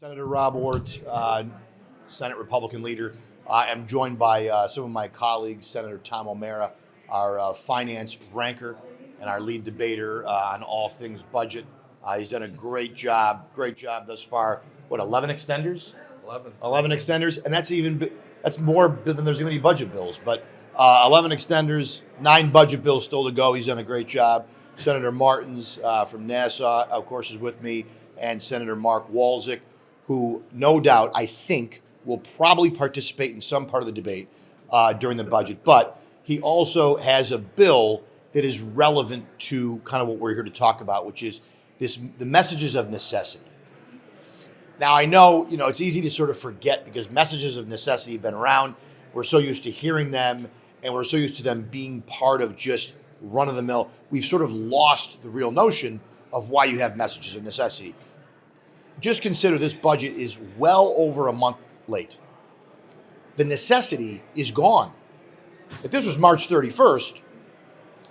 Senator Rob Ortt, Senate Republican leader. I'm joined by some of my colleagues, Senator Tom O'Mara, our finance ranker and our lead debater on all things budget. He's done a great job thus far. What, 11 extenders? 11 extenders, and that's more than there's going to be budget bills. But 11 extenders, 9 budget bills still to go. He's done a great job. Senator Martins from Nassau, of course, is with me, and Senator Mark Walczyk, who no doubt, I think, will probably participate in some part of the debate during the budget. But he also has a bill that is relevant to kind of what we're here to talk about, which is the messages of necessity. Now, I know, it's easy to sort of forget because messages of necessity have been around. We're so used to hearing them, and we're so used to them being part of just run-of-the-mill. We've sort of lost the real notion of why you have messages of necessity. Just consider this budget is well over a month late. The necessity is gone. If this was March 31st,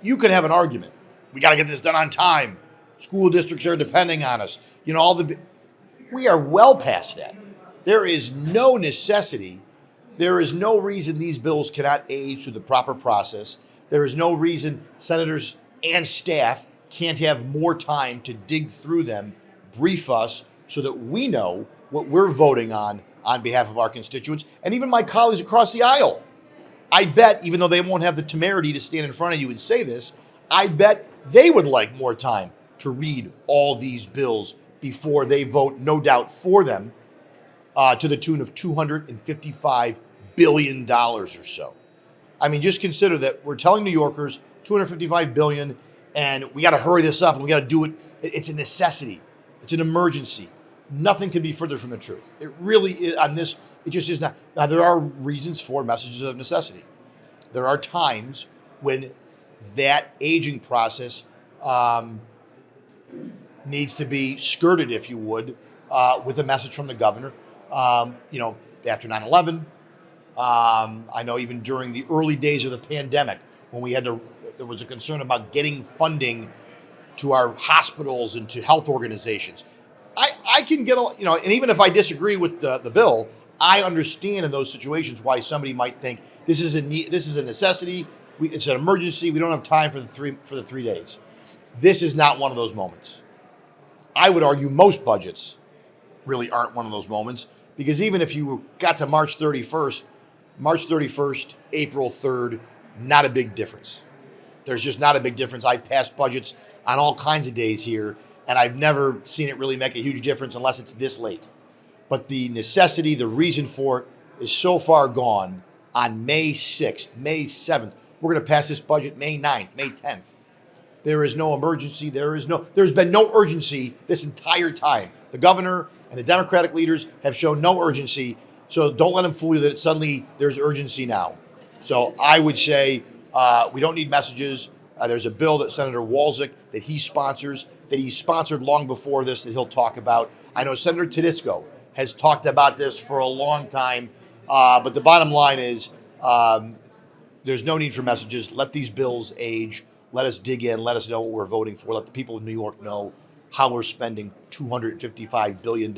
you could have an argument. We got to get this done on time. School districts are depending on us. We are well past that. There is no necessity. There is no reason these bills cannot age through the proper process. There is no reason senators and staff can't have more time to dig through them, brief us, so that we know what we're voting on behalf of our constituents, and even my colleagues across the aisle. I bet, even though they won't have the temerity to stand in front of you and say this, I bet they would like more time to read all these bills before they vote, no doubt, for them to the tune of $255 billion or so. I mean, just consider that we're telling New Yorkers $255 billion, and we got to hurry this up, and we got to do it. It's a necessity. It's an emergency. Nothing could be further from the truth. It really is on this. It just is not. Now, there are reasons for messages of necessity. There are times when that aging process needs to be skirted, if you would, with a message from the governor. After 9/11, I know even during the early days of the pandemic, when there was a concern about getting funding to our hospitals and to health organizations. I can get, and even if I disagree with the bill, I understand in those situations why somebody might think this is a necessity. It's an emergency. We don't have time for the 3 days. This is not one of those moments. I would argue most budgets really aren't one of those moments, because even if you got to March 31st, April 3rd, not a big difference. There's just not a big difference. I passed budgets on all kinds of days here, and I've never seen it really make a huge difference unless it's this late. But the necessity, the reason for it is so far gone. On May 6th, May 7th, we're going to pass this budget May 9th, May 10th. There is no emergency. There's been no urgency this entire time. The governor and the Democratic leaders have shown no urgency. So don't let them fool you that suddenly there's urgency now. So I would say we don't need messages. There's a bill that Senator Walczyk that he sponsors, that he sponsored long before this, that he'll talk about. I know Senator Tedisco has talked about this for a long time. But the bottom line is there's no need for messages. Let these bills age. Let us dig in. Let us know what we're voting for. Let the people of New York know how we're spending $255 billion.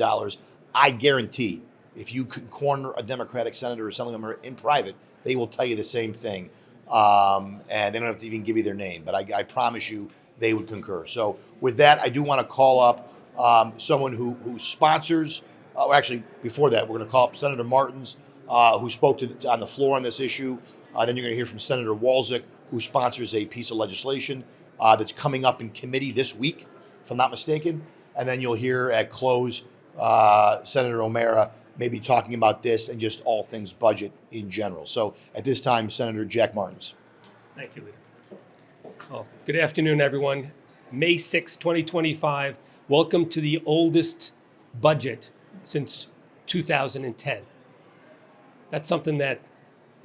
I guarantee if you can corner a Democratic senator or Assemblymember in private, they will tell you the same thing. And they don't have to even give you their name. But I promise you they would concur. So with that, I do want to call up someone who sponsors. Actually, before that, we're going to call up Senator Martins, who spoke on the floor on this issue. Then you're going to hear from Senator Walczyk, who sponsors a piece of legislation that's coming up in committee this week, if I'm not mistaken. And then you'll hear at close Senator O'Mara maybe talking about this and just all things budget in general. So at this time, Senator Jack Martins. Thank you, Leader. Good afternoon, everyone. May 6, 2025. Welcome to the oldest budget since 2010. That's something that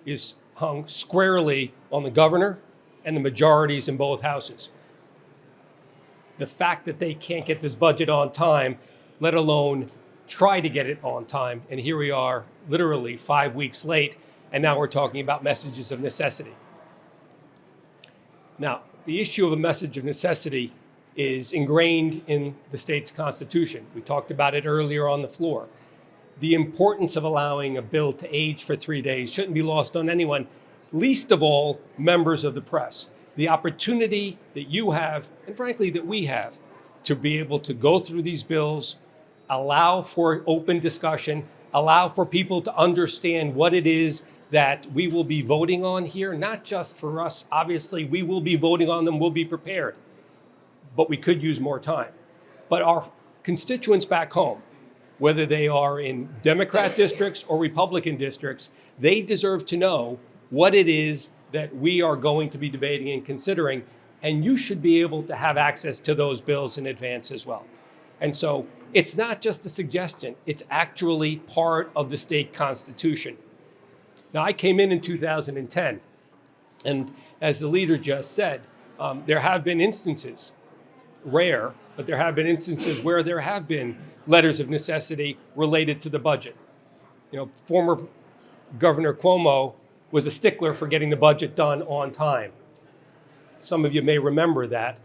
is hung squarely on the governor and the majorities in both houses. The fact that they can't get this budget on time, let alone try to get it on time, and here we are literally 5 weeks late, and now we're talking about messages of necessity. Now, the issue of a message of necessity is ingrained in the state's constitution. We talked about it earlier on the floor. The importance of allowing a bill to age for 3 days shouldn't be lost on anyone, least of all members of the press. The opportunity that you have, and frankly that we have, to be able to go through these bills, allow for open discussion, allow for people to understand what it is that we will be voting on here, not just for us. Obviously, we will be voting on them, we'll be prepared, but we could use more time. But our constituents back home, whether they are in Democrat districts or Republican districts, they deserve to know what it is that we are going to be debating and considering, and you should be able to have access to those bills in advance as well. And so it's not just a suggestion, it's actually part of the state constitution. Now, I came in 2010, and as the leader just said, there have been instances, rare, but there have been instances where there have been letters of necessity related to the budget. Former Governor Cuomo was a stickler for getting the budget done on time. Some of you may remember that,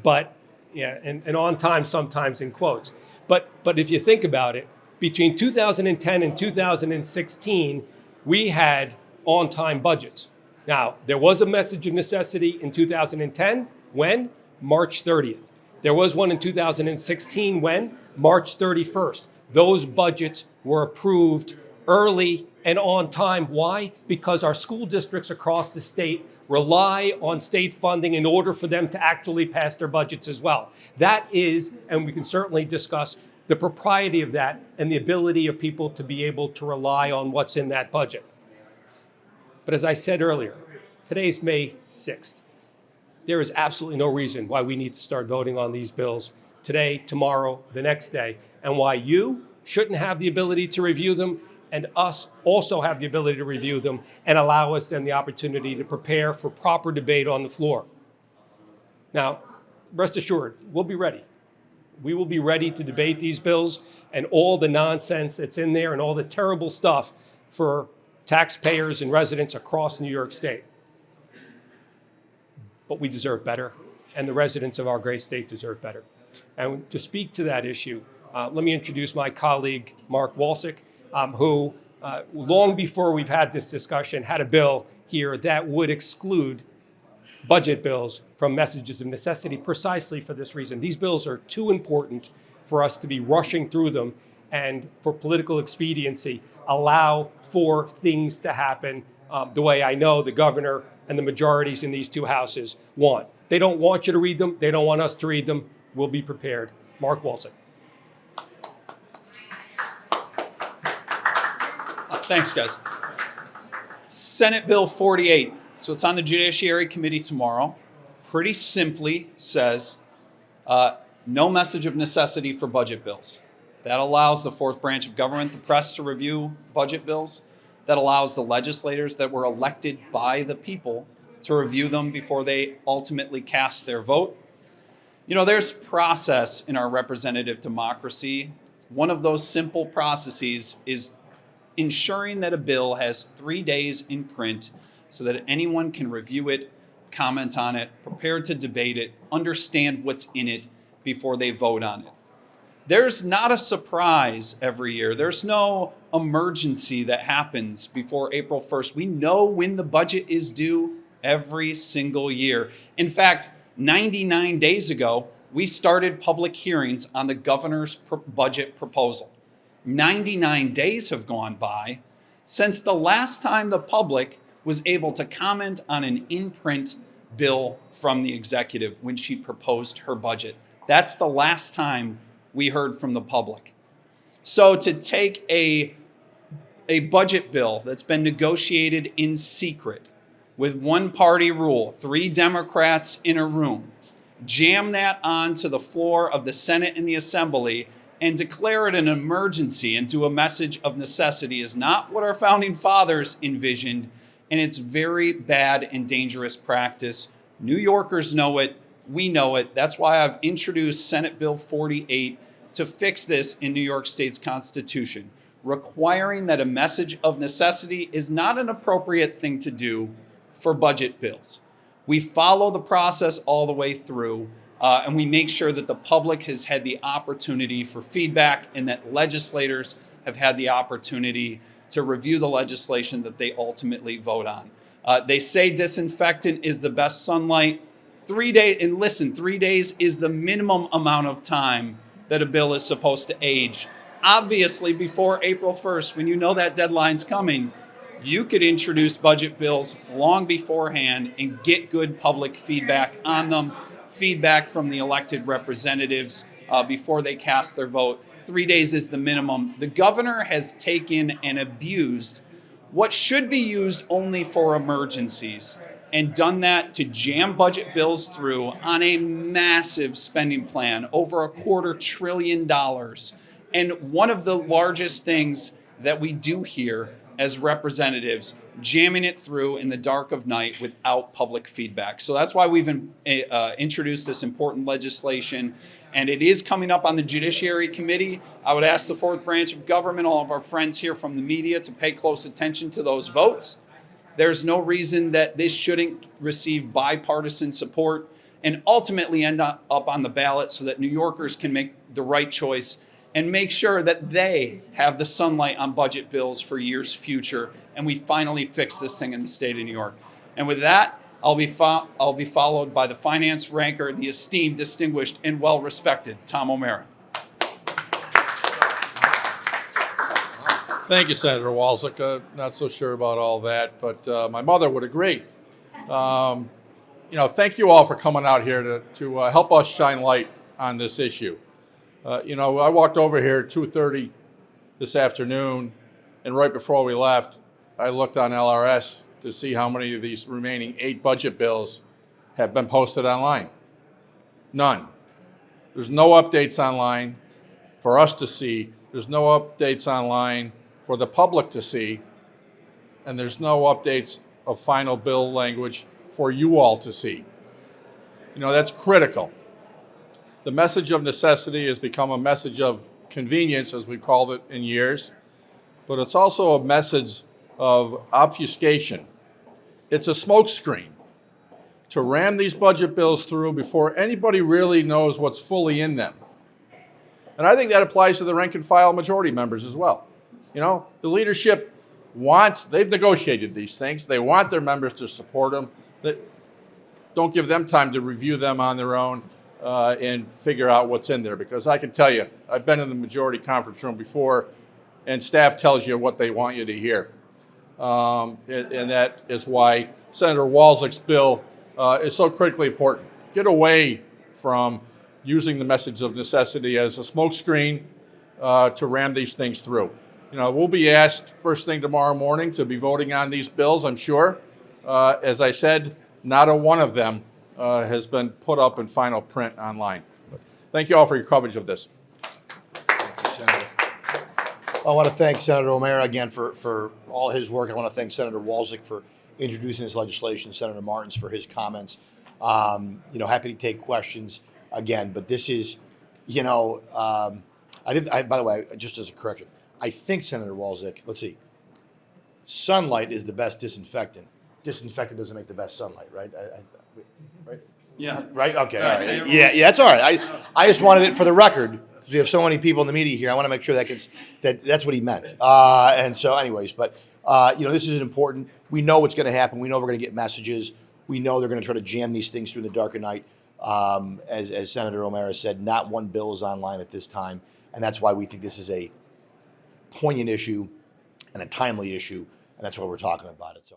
but yeah, and on time sometimes in quotes. But if you think about it, between 2010 and 2016, we had on-time budgets. Now, there was a message of necessity in 2010, when? March 30th. There was one in 2016, when? March 31st. Those budgets were approved early and on time. Why? Because our school districts across the state rely on state funding in order for them to actually pass their budgets as well. That is, and we can certainly discuss the propriety of that and the ability of people to be able to rely on what's in that budget. But as I said earlier, today's May 6th. There is absolutely no reason why we need to start voting on these bills today, tomorrow, the next day, and why you shouldn't have the ability to review them and us also have the ability to review them and allow us then the opportunity to prepare for proper debate on the floor. Now, rest assured, we'll be ready. We will be ready to debate these bills and all the nonsense that's in there and all the terrible stuff for taxpayers and residents across New York State. But we deserve better, and the residents of our great state deserve better. And to speak to that issue, let me introduce my colleague, Mark Walczyk, who, long before we've had this discussion, had a bill here that would exclude budget bills from messages of necessity precisely for this reason. These bills are too important for us to be rushing through them and for political expediency, allow for things to happen the way I know the governor and the majorities in these two houses want. They don't want you to read them. They don't want us to read them. We'll be prepared. Mark Walczyk. Thanks, guys. Senate Bill 48. So it's on the Judiciary Committee tomorrow. Pretty simply says no message of necessity for budget bills. That allows the fourth branch of government, the press, to review budget bills. That allows the legislators that were elected by the people to review them before they ultimately cast their vote. There's process in our representative democracy. One of those simple processes is ensuring that a bill has 3 days in print so that anyone can review it, comment on it, prepare to debate it, understand what's in it before they vote on it. There's not a surprise every year. There's no emergency that happens before April 1st. We know when the budget is due every single year. In fact, 99 days ago, we started public hearings on the governor's budget proposal. 99 days have gone by since the last time the public was able to comment on an in-print bill from the executive when she proposed her budget. That's the last time we heard from the public. So to take a budget bill that's been negotiated in secret with one-party rule, 3 Democrats in a room, jam that onto the floor of the Senate and the Assembly and declare it an emergency and do a message of necessity is not what our founding fathers envisioned, and it's very bad and dangerous practice. New Yorkers know it. We know it. That's why I've introduced Senate Bill 48 to fix this in New York State's Constitution, requiring that a message of necessity is not an appropriate thing to do for budget bills. We follow the process all the way through. and we make sure that the public has had the opportunity for feedback and that legislators have had the opportunity to review the legislation that they ultimately vote on. They say disinfectant is the best sunlight. 3 days, and listen, 3 days is the minimum amount of time that a bill is supposed to age. Obviously, before April 1st, when you know that deadline's coming, you could introduce budget bills long beforehand and get good public feedback on them, feedback from the elected representatives before they cast their vote. 3 days is the minimum. The governor has taken and abused what should be used only for emergencies and done that to jam budget bills through on a massive spending plan, over $250 billion. And one of the largest things that we do here as representatives, jamming it through in the dark of night without public feedback. So that's why we've introduced this important legislation, and it is coming up on the Judiciary Committee. I would ask the fourth branch of government, all of our friends here from the media, to pay close attention to those votes. There's no reason that this shouldn't receive bipartisan support and ultimately end up on the ballot so that New Yorkers can make the right choice and make sure that they have the sunlight on budget bills for years future, and we finally fix this thing in the state of New York. And with that, I'll be followed by the finance ranker, the esteemed, distinguished, and well-respected Tom O'Mara. Thank you, Senator Walczyk. Not so sure about all that, but my mother would agree. Thank you all for coming out here to help us shine light on this issue. I walked over here at 2:30 this afternoon, and right before we left, I looked on LRS to see how many of these remaining 8 budget bills have been posted online. None. There's no updates online for us to see. There's no updates online for the public to see. And there's no updates of final bill language for you all to see. That's critical. The message of necessity has become a message of convenience, as we've called it in years, but it's also a message of obfuscation. It's a smokescreen to ram these budget bills through before anybody really knows what's fully in them. And I think that applies to the rank and file majority members as well. The leadership they've negotiated these things. They want their members to support them. Don't give them time to review them on their own and figure out what's in there, because I can tell you, I've been in the majority conference room before, and staff tells you what they want you to hear. And that is why Senator Walczyk's bill is so critically important. Get away from using the message of necessity as a smokescreen to ram these things through. We'll be asked first thing tomorrow morning to be voting on these bills, I'm sure. As I said, not a one of them has been put up in final print online. Thank you all for your coverage of this. Thank you, Senator. I want to thank Senator O'Mara again for all his work. I want to thank Senator Walczyk for introducing this legislation, Senator Martins for his comments. Happy to take questions again, but this is, by the way, just as a correction, I think Senator Walczyk, let's see, sunlight is the best disinfectant. Disinfectant doesn't make the best sunlight, right? Right? Yeah. Right? Okay. Yeah, All say right. it. Yeah, that's all right. I just wanted it for the record because we have so many people in the media here. I want to make sure that's what he meant. And so, anyways, but this is important. We know what's going to happen. We know we're going to get messages. We know they're going to try to jam these things through in the dark of night. As Senator O'Mara said, not one bill is online at this time, and that's why we think this is a poignant issue and a timely issue, and that's why we're talking about it. So.